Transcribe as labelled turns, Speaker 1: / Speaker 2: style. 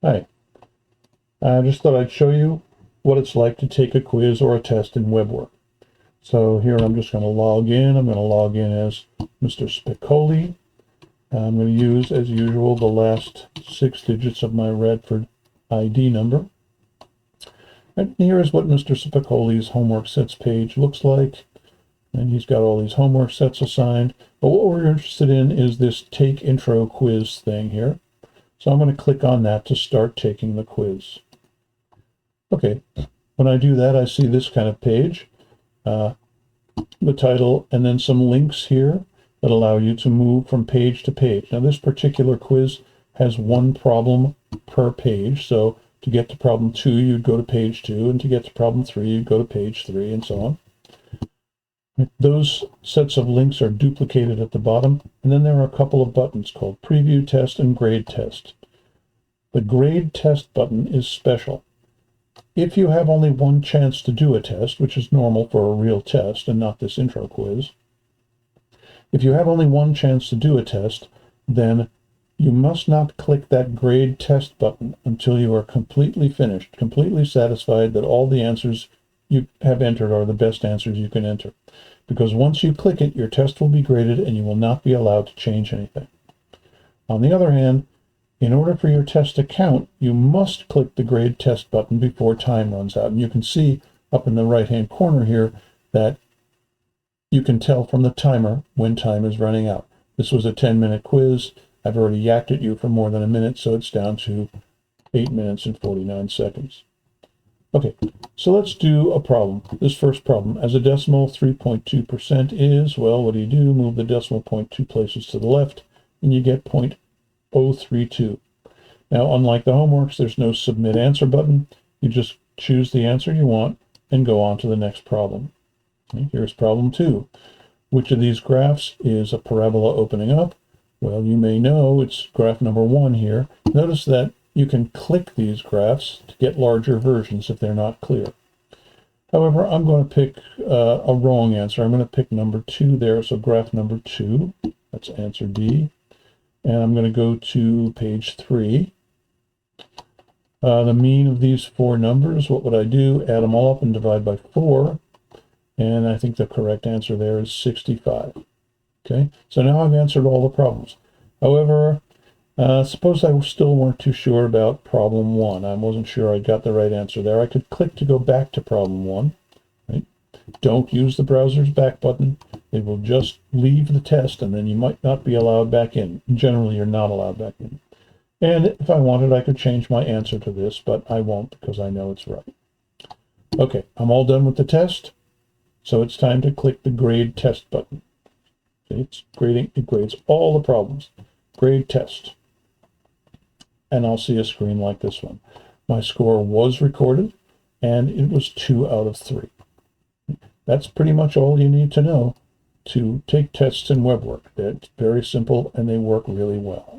Speaker 1: Hi, I just thought I'd show you what it's like to take a quiz or a test in WebWork. So here I'm just going to log in. I'm going to log in as Mr. Spicoli. I'm going to use, as usual, the last 6 digits of my Radford ID number. And here is what Mr. Spicoli's homework sets page looks like. And he's got all these homework sets assigned. But what we're interested in is this Take Intro Quiz thing here. So I'm going to click on that to start taking the quiz. Okay, when I do that, I see this kind of page, the title, and then some links here that allow you to move from page to page. Now, this particular quiz has one problem per page. So to get to problem 2, you'd go to page 2, and to get to problem 3, you'd go to page 3, and so on. Those sets of links are duplicated at the bottom, and then there are a couple of buttons called Preview Test and Grade Test. The Grade Test button is special. If you have only one chance to do a test, which is normal for a real test and not this intro quiz, if you have only one chance to do a test, then you must not click that grade test button until you are completely finished, completely satisfied that all the answers you have entered are the best answers you can enter. Because once you click it, your test will be graded and you will not be allowed to change anything. On the other hand, in order for your test to count, you must click the grade test button before time runs out. And you can see up in the right-hand corner here that you can tell from the timer when time is running out. This was a 10-minute quiz. I've already yacked at you for more than a minute, so it's down to 8 minutes and 49 seconds. Okay, so let's do a problem. This first problem, as a decimal, 3.2% is, well, what do? Move the decimal point 2 places to the left, and you get 0.032. Now, unlike the homeworks, there's no submit answer button. You just choose the answer you want and go on to the next problem. Okay, here's problem 2. Which of these graphs is a parabola opening up? Well, you may know it's graph number 1 here. Notice that you can click these graphs to get larger versions if they're not clear. However, I'm going to pick a wrong answer. I'm going to pick number 2 there, so graph number 2, that's answer D. And I'm going to go to page 3. The mean of these 4 numbers, what would I do? Add them all up and divide by 4. And I think the correct answer there is 65. Okay, so now I've answered all the problems. However, suppose I still weren't too sure about problem 1. I wasn't sure I got the right answer there. I could click to go back to problem 1. Right? Don't use the browser's back button. It will just leave the test, and then you might not be allowed back in. Generally, you're not allowed back in. And if I wanted, I could change my answer to this, but I won't because I know it's right. Okay, I'm all done with the test. So it's time to click the grade test button. It's grading, it grades all the problems. Grade test. And I'll see a screen like this one. My score was recorded, and it was 2 out of 3. That's pretty much all you need to know to take tests in WebWork. It's very simple, and they work really well.